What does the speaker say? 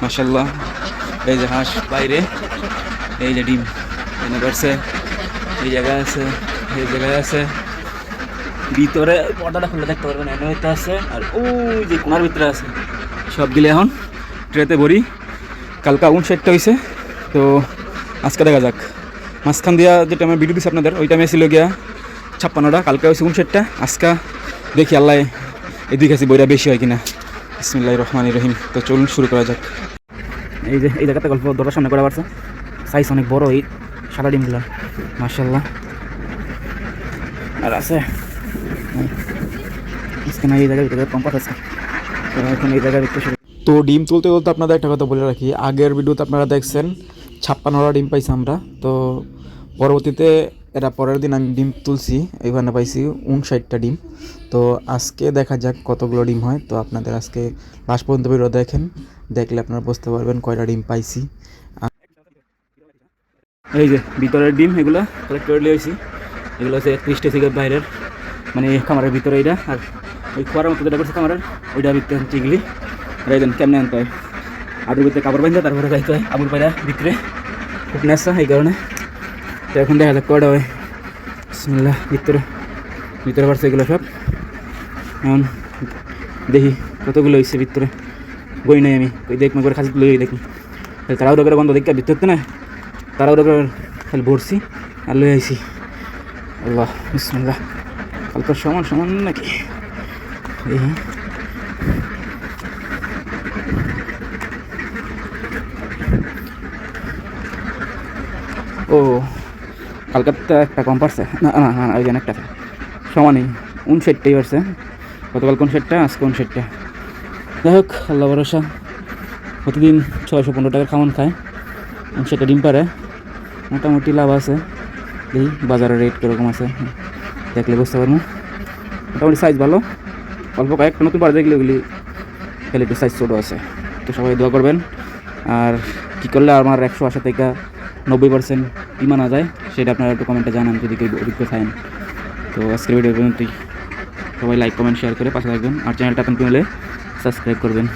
মাশাআল্লাহ। এই যে হাঁস বাইরে, এই যে ডিম এনে করছে, এই জায়গায় আছে, এই জায়গায় আছে, ভিতরে পর্দাটা খুলে দেখতে পারবেন এনে হইতে আছে, আর ওই যে কোনার ভিতরে আছে। সবগুলি এখন ট্রেতে ভরি। কালকা 59টা হয়েছে, তো আজকে দেখা যাক। মাঝখান দিয়া যেটা আমি ভিডিও দিচ্ছি আপনাদের, ওই টাইমে ছিল গিয়া 56টা, কালকে হয়েছে 59টা। আজকে দেখি আল্লাহ এদিকে আছে বইটা বেশি হয় কিনা। বিসমিল্লাহির রহমানির রহিম। তো চলুন শুরু করা যাক। এই যে এই জায়গাতে গল্প দরজার সামনে করা পারছে, সাইজ অনেক বড় এই সাদা ডিমগুলো, মাশাআল্লাহ। আর আছে না এই জায়গার ভিতরে কম্পাস আছে, এখন এই জায়গার ভিতরে। তো ডিম তুলতে তুলতে আপনাদের একটা কথা বলে রাখি, আগের ভিডিওতে আপনারা দেখছেন 56টা ডিম পাইছি আমরা। তো পরবর্তীতে এরা পরের দিন আমি ডিম তুলছি, এইখানে পাইছি 59টা ডিম। তো আজকে দেখা যাক কতগুলো ডিম হয়। তো আপনাদের আজকে লাস্ট পর্যন্ত ভিডিও দেখেন, দেখলে আপনারা বুঝতে পারবেন কয়টা ডিম পাইছি। এই যে ভিতরের ডিম, এগুলো কালেক্ট করে লিয়েছি। এগুলো হচ্ছে 31টা থেকে বাইরের, মানে খামারের ভিতরে এইটা, আর ওই খোয়ার মতো যেটা করছে খামারের ওইটা ভিতরে চিংলি। আর এই কেমনে আনতে হয়, আটুর ভিতরে কাপড় বাঁধতে তারপরে যাইতে হয় আবুর পায়রা ভিতরে, খুব নেশা এই কারণে। তো এখন দেখা যাক কয়টা হয়। বিসমিল্লাহ। ভিতরে পারছে এগুলো সব। এখন দেখি কতগুলো হয়েছে ভিতরে, বই নাই আমি ওই দেখবো করে খাসি লই দেখি। তারাও করে বন্ধ দেখি ভিতরতে না, তারাও করে খালি ভরছি আর লই আইছি। আল্লাহ, বিসমিল্লাহ। কালকে সমান নাকি দেখি। ও কালকাতা একটা কম পারছে, না না না ওই জন্য একটা সমানই 59টাই পারছে। গতকাল 59টা, আজকে 59টা। যাই হোক, আল্লাহ ভরসা। প্রতিদিন 615 টাকার খাওয়ান খায়, 59টা ডিম পারে, মোটামুটি লাভ আছে। এই বাজারের রেট কীরকম আছে দেখলে বুঝতে পারবো। মোটামুটি সাইজ ভালো, অল্প কয়েকটা নতুন পাড়ে দেখলে ওগুলি খেলে একটু সাইজ ছোটো আছে। তো সবাই দোয়া করবেন। আর কী করলে আমার 180 থেকে 90% ডিম আনা যায় সেটা আপনারা একটু কমেন্টে জানান যদি কেউ অভিজ্ঞ থাকেন। তো আজকের ভিডিও পর্যন্তই। সবাই লাইক কমেন্ট শেয়ার করে পাশে থাকবেন, আর চ্যানেলটা আপনি হলে সাবস্ক্রাইব করবেন।